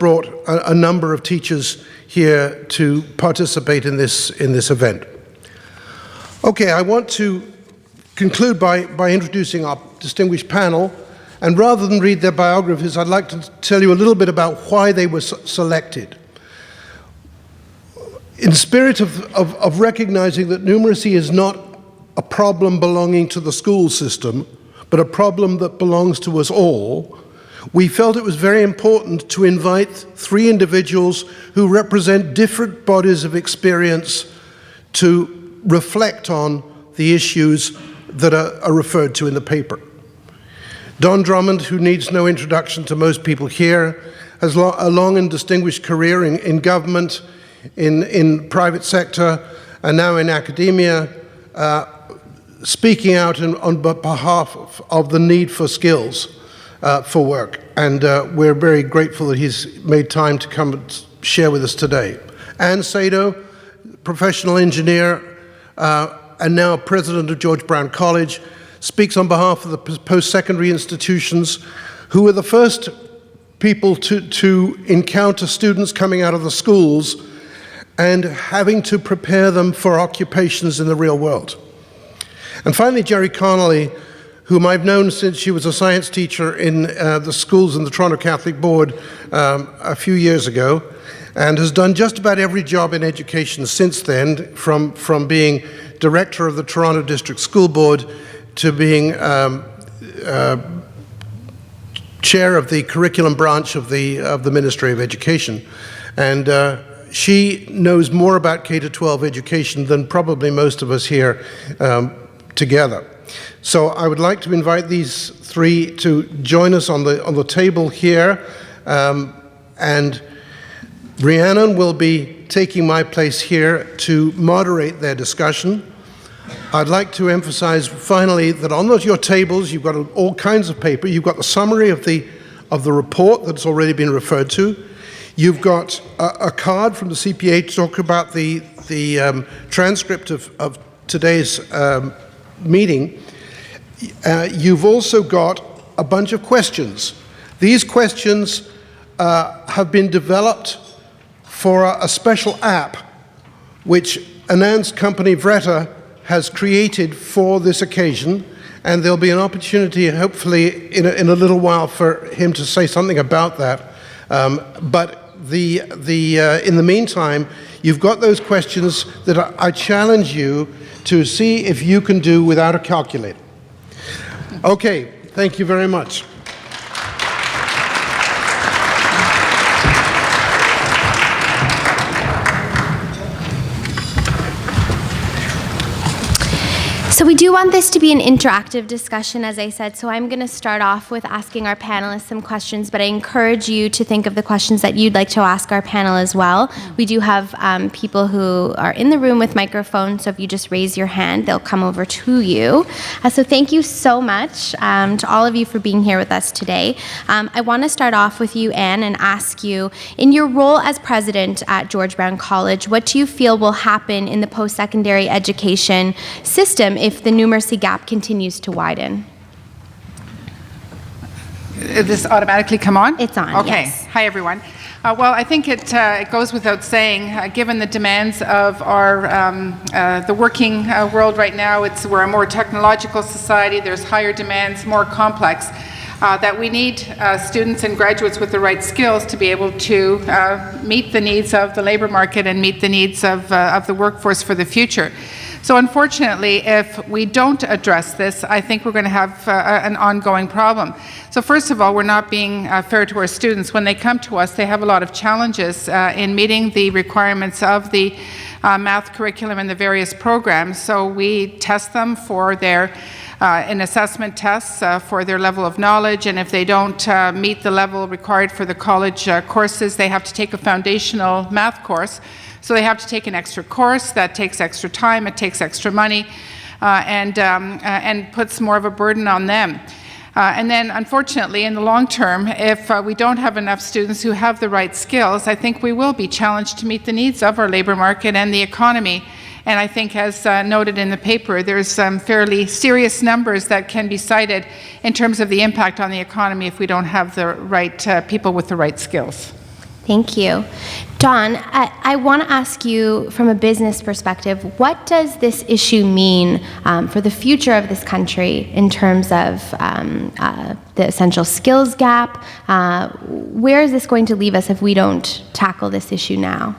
brought a number of teachers here to participate in this event. Okay, I want to conclude by introducing our distinguished panel, and rather than read their biographies, I'd like to tell you a little bit about why they were selected. In the spirit of recognizing that numeracy is not a problem belonging to the school system, but a problem that belongs to us all, we felt it was very important to invite three individuals who represent different bodies of experience to reflect on the issues that are referred to in the paper. Don Drummond, who needs no introduction to most people here, has a long and distinguished career in government, in private sector, and now in academia, speaking out on behalf of the need for skills for work. And we're very grateful that he's made time to come and share with us today. Anne Sado, professional engineer, and now president of George Brown College, speaks on behalf of the post-secondary institutions who were the first people to encounter students coming out of the schools and having to prepare them for occupations in the real world. And finally, Jerry Connolly, whom I've known since she was a science teacher in the schools in the Toronto Catholic Board a few years ago, and has done just about every job in education since then, from being director of the Toronto District School Board to being chair of the curriculum branch of the Ministry of Education. And she knows more about K-12 education than probably most of us here together. So I would like to invite these three to join us on the table here, and Rhiannon will be taking my place here to moderate their discussion. I'd like to emphasize finally that on your tables you've got all kinds of paper. You've got the summary of the report that's already been referred to. You've got a card from the CPA to talk about the transcript of today's meeting. You've also got a bunch of questions. These questions have been developed for a special app which Anand's company Vreta has created for this occasion, and there'll be an opportunity hopefully in a little while for him to say something about that. But in the meantime, you've got those questions that I challenge you to see if you can do without a calculator. Okay, thank you very much. So we do want this to be an interactive discussion, as I said, so I'm going to start off with asking our panelists some questions, but I encourage you to think of the questions that you'd like to ask our panel as well. We do have people who are in the room with microphones, so if you just raise your hand, they'll come over to you. So thank you so much to all of you for being here with us today. I want to start off with you, Anne, and ask you, in your role as president at George Brown College, what do you feel will happen in the post-secondary education system if the numeracy gap continues to widen? Did this automatically come on? It's on, okay. Yes. Hi, everyone. Well, I think it goes without saying, given the demands of our the working world right now, we're a more technological society, there's higher demands, more complex, that we need students and graduates with the right skills to be able to meet the needs of the labor market and meet the needs of the workforce for the future. So unfortunately, if we don't address this, I think we're going to have an ongoing problem. So first of all, we're not being fair to our students. When they come to us, they have a lot of challenges in meeting the requirements of the math curriculum and the various programs. So we test them for their in assessment tests for their level of knowledge, and if they don't meet the level required for the college courses, they have to take a foundational math course. So they have to take an extra course. That takes extra time, it takes extra money, and puts more of a burden on them. And then, unfortunately, in the long term, if we don't have enough students who have the right skills, I think we will be challenged to meet the needs of our labor market and the economy. And I think, as noted in the paper, there's some fairly serious numbers that can be cited in terms of the impact on the economy if we don't have the right people with the right skills. Thank you. Don, I want to ask you from a business perspective, what does this issue mean for the future of this country in terms of the essential skills gap? Where is this going to leave us if we don't tackle this issue now?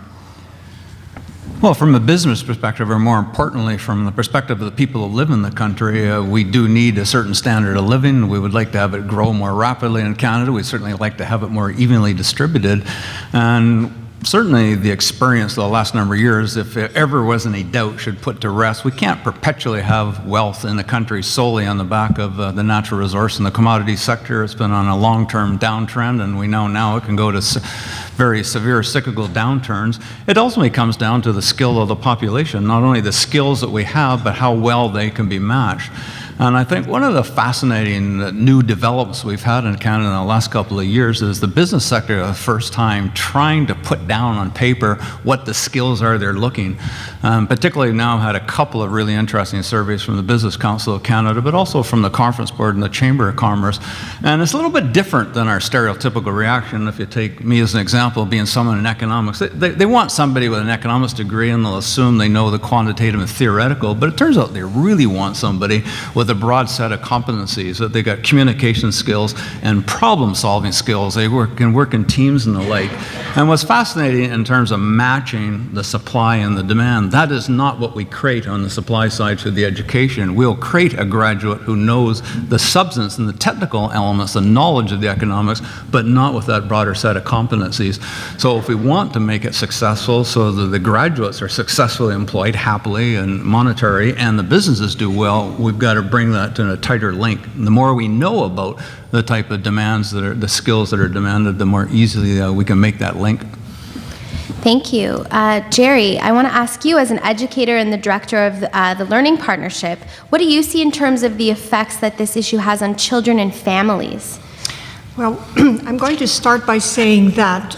Well, from a business perspective, or more importantly, from the perspective of the people who live in the country, we do need a certain standard of living. We would like to have it grow more rapidly in Canada. We'd certainly like to have it more evenly distributed. And certainly the experience of the last number of years, if there ever was any doubt, should put to rest. We can't perpetually have wealth in the country solely on the back of the natural resource and the commodity sector. It's been on a long-term downtrend, and we know now it can go to very severe cyclical downturns. It ultimately comes down to the skill of the population, not only the skills that we have, but how well they can be matched. And I think one of the fascinating new developments we've had in Canada in the last couple of years is the business sector for the first time trying to put down on paper what the skills are they're looking. Particularly now I've had a couple of really interesting surveys from the Business Council of Canada, but also from the Conference Board and the Chamber of Commerce. And it's a little bit different than our stereotypical reaction. If you take me as an example, being someone in economics, they want somebody with an economics degree and they'll assume they know the quantitative and theoretical, but it turns out they really want somebody with a broad set of competencies, that they got communication skills and problem-solving skills. They can work in teams and the like. And what's fascinating in terms of matching the supply and the demand, that is not what we create on the supply side through the education. We'll create a graduate who knows the substance and the technical elements, the knowledge of the economics, but not with that broader set of competencies. So if we want to make it successful so that the graduates are successfully employed happily and monetary and the businesses do well, we've got to bring that to a tighter link. And the more we know about the type of demands that are, the skills that are demanded, the more easily we can make that link. Thank you. Jerry, I want to ask you, as an educator and the director of the Learning Partnership, what do you see in terms of the effects that this issue has on children and families? Well, I'm going to start by saying that,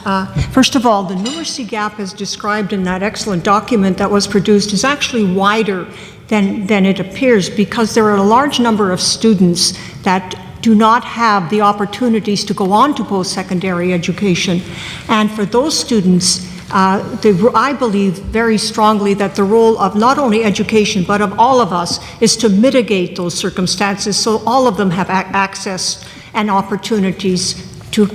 first of all, the numeracy gap as described in that excellent document that was produced is actually wider than it appears, because there are a large number of students that do not have the opportunities to go on to post-secondary education. And for those students, I believe very strongly that the role of not only education, but of all of us, is to mitigate those circumstances so all of them have access and opportunities to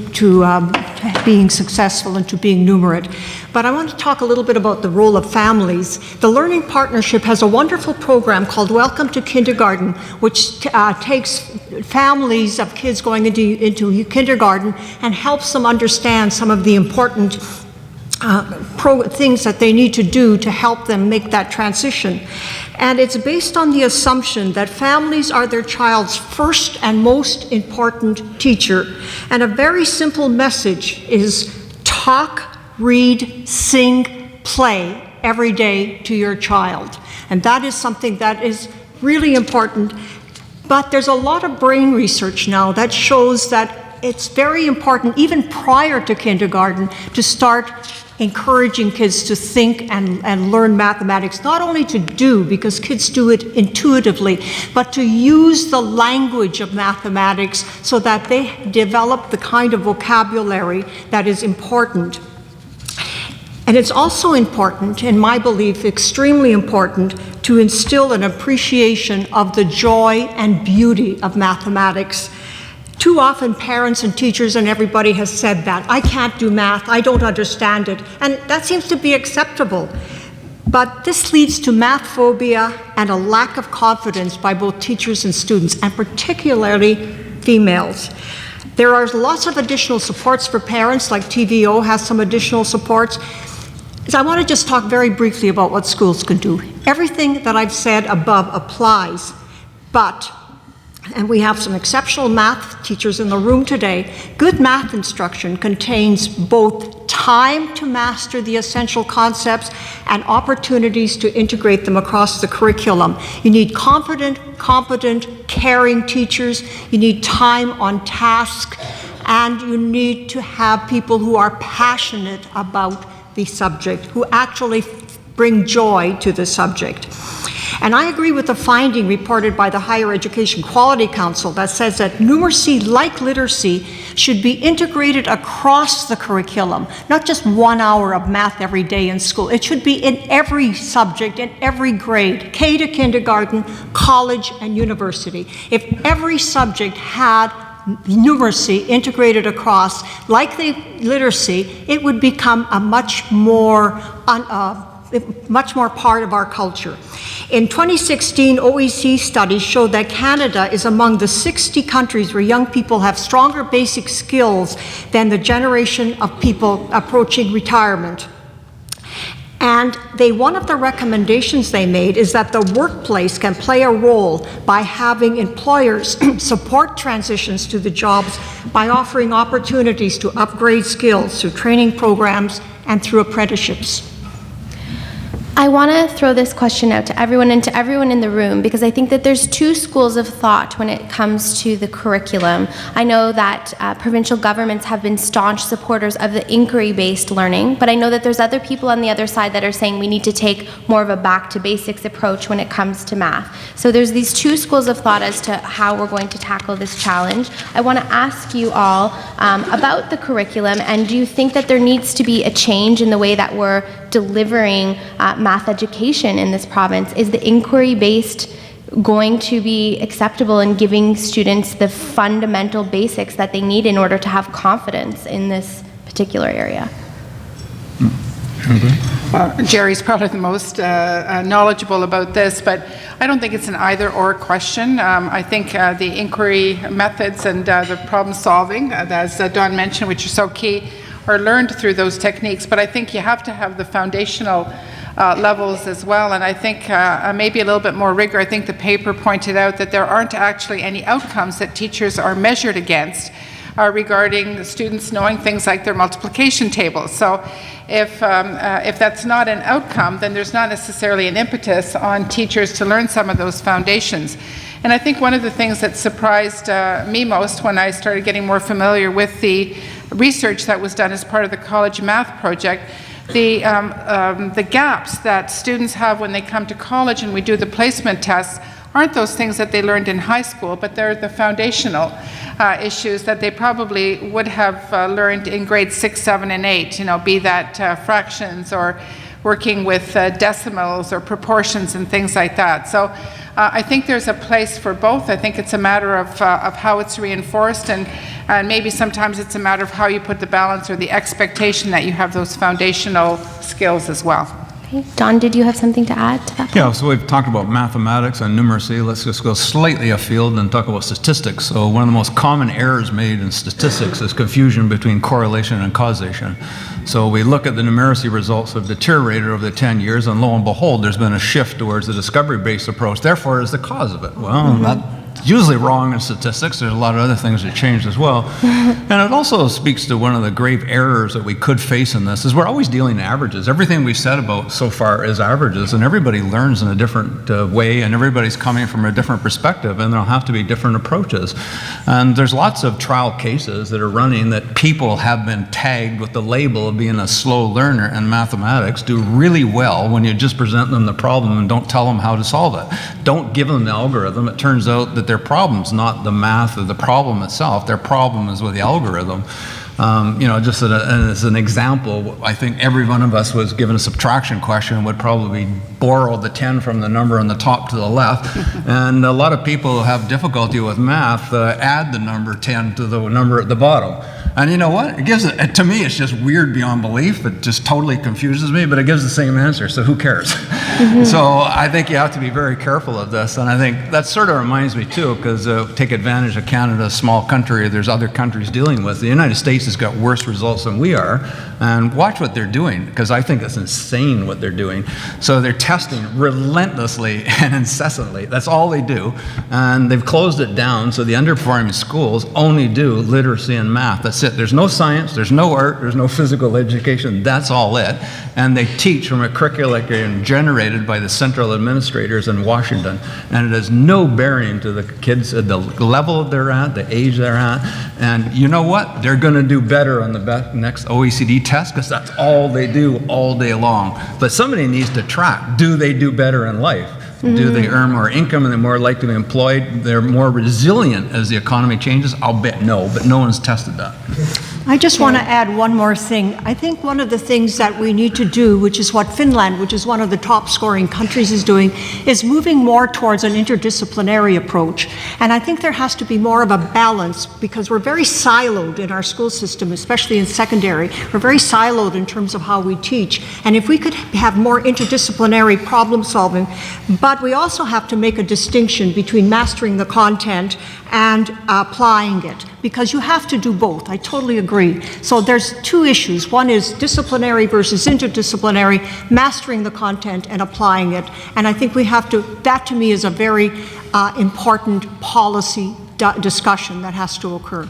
being successful and to being numerate. But I want to talk a little bit about the role of families. The Learning Partnership has a wonderful program called Welcome to Kindergarten, which takes families of kids going into kindergarten and helps them understand some of the important things that they need to do to help them make that transition. And it's based on the assumption that families are their child's first and most important teacher. And a very simple message is talk, read, sing, play every day to your child. And that is something that is really important. But there's a lot of brain research now that shows that it's very important, even prior to kindergarten, to start encouraging kids to think and learn mathematics, not only to do, because kids do it intuitively, but to use the language of mathematics so that they develop the kind of vocabulary that is important. And it's also important, in my belief, extremely important, to instill an appreciation of the joy and beauty of mathematics. Too often parents and teachers and everybody has said that, I can't do math, I don't understand it, and that seems to be acceptable. But this leads to math phobia and a lack of confidence by both teachers and students, and particularly females. There are lots of additional supports for parents, like TVO has some additional supports. So I want to just talk very briefly about what schools can do. Everything that I've said above applies, but and we have some exceptional math teachers in the room today. Good math instruction contains both time to master the essential concepts and opportunities to integrate them across the curriculum. You need confident, competent, caring teachers. You need time on task, and you need to have people who are passionate about the subject, who actually bring joy to the subject. And I agree with the finding reported by the Higher Education Quality Council that says that numeracy, like literacy, should be integrated across the curriculum, not just 1 hour of math every day in school. It should be in every subject, in every grade, K to kindergarten, college, and university. If every subject had numeracy integrated across, like the literacy, it would become a much more part of our culture. In 2016, OECD studies showed that Canada is among the 60 countries where young people have stronger basic skills than the generation of people approaching retirement. And one of the recommendations they made is that the workplace can play a role by having employers support transitions to the jobs by offering opportunities to upgrade skills through training programs and through apprenticeships. I want to throw this question out to everyone and to everyone in the room, because I think that there's two schools of thought when it comes to the curriculum. I know that provincial governments have been staunch supporters of the inquiry-based learning, but I know that there's other people on the other side that are saying we need to take more of a back-to-basics approach when it comes to math. So there's these two schools of thought as to how we're going to tackle this challenge. I want to ask you all about the curriculum, and do you think that there needs to be a change in the way that we're delivering math education in this province? Is the inquiry-based going to be acceptable in giving students the fundamental basics that they need in order to have confidence in this particular area? Jerry's probably the most knowledgeable about this, but I don't think it's an either-or question. I think the inquiry methods and the problem solving, as Dawn mentioned, which are so key, are learned through those techniques, but I think you have to have the foundational levels as well, and I think maybe a little bit more rigor. I think the paper pointed out that there aren't actually any outcomes that teachers are measured against regarding the students knowing things like their multiplication tables. So if that's not an outcome, then there's not necessarily an impetus on teachers to learn some of those foundations. And I think one of the things that surprised me most when I started getting more familiar with the research that was done as part of the College Math Project, the gaps that students have when they come to college and we do the placement tests aren't those things that they learned in high school, but they're the foundational issues that they probably would have learned in grades 6, 7, and 8, be that fractions or working with decimals or proportions and things like that. So I think there's a place for both. I think it's a matter of how it's reinforced, and maybe sometimes it's a matter of how you put the balance or the expectation that you have those foundational skills as well. Okay. Dawn, did you have something to add to that? Yeah, so we've talked about mathematics and numeracy. Let's just go slightly afield and talk about statistics. So one of the most common errors made in statistics is confusion between correlation and causation. So we look at the numeracy results have deteriorated over the 10 years, and lo and behold, there's been a shift towards the discovery-based approach. Therefore, is the cause of it. Well, that's usually wrong in statistics. There's a lot of other things that changed as well. And it also speaks to one of the grave errors that we could face in this, is we're always dealing in averages. Everything we've said about so far is averages, and everybody learns in a different way, and everybody's coming from a different perspective, and there'll have to be different approaches. And there's lots of trial cases that are running that people have been tagged with the label of being a slow learner in mathematics, do really well when you just present them the problem and don't tell them how to solve it. Don't give them the algorithm. It turns out that their problem's not the math or the problem itself. Their problem is with the algorithm. Just as an example, I think every one of us was given a subtraction question would probably borrow the 10 from the number on the top to the left. And a lot of people who have difficulty with math add the number 10 to the number at the bottom. And you know what? It gives it, to me, it's just weird beyond belief. It just totally confuses me, but it gives the same answer, so who cares? So I think you have to be very careful of this. And I think that sort of reminds me, too, because take advantage of Canada, a small country, there's other countries dealing with. The United States has got worse results than we are. And watch what they're doing, because I think it's insane what they're doing. So they're testing relentlessly and incessantly. That's all they do. And they've closed it down, so the underperforming schools only do literacy and math. That's it. There's no science, there's no art, there's no physical education. That's all it. And they teach from a curriculum generated by the central administrators in Washington. And it has no bearing to the kids at the level they're at, the age they're at. And you know what? They're going to do better on the next OECD test, because that's all they do all day long. But somebody needs to track, do they do better in life? Do they earn more income and they're more likely to be employed? They're more resilient as the economy changes? I'll bet no, but no one's tested that. I just want to add one more thing. I think one of the things that we need to do, which is what Finland, which is one of the top scoring countries, is doing, is moving more towards an interdisciplinary approach. And I think there has to be more of a balance because we're very siloed in our school system, especially in secondary. We're very siloed in terms of how we teach. And if we could have more interdisciplinary problem solving, but we also have to make a distinction between mastering the content and applying it, because you have to do both. I totally agree. So there's two issues. One is disciplinary versus interdisciplinary, mastering the content and applying it. And I think we have to, that to me is a very important policy discussion that has to occur.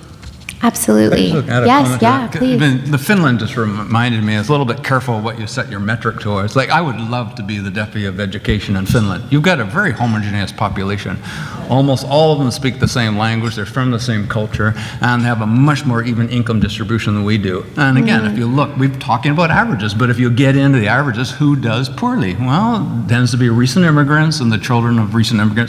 Absolutely. Look, add a Yes, comment to yeah, that. please. The Finland just reminded me, it's a little bit careful what you set your metric towards. Like, I would love to be the deputy of education in Finland. You've got a very homogeneous population. Almost all of them speak the same language, they're from the same culture, and have a much more even income distribution than we do. And again, if you look, we're talking about averages, but if you get into the averages, who does poorly? Well, it tends to be recent immigrants and the children of recent immigrants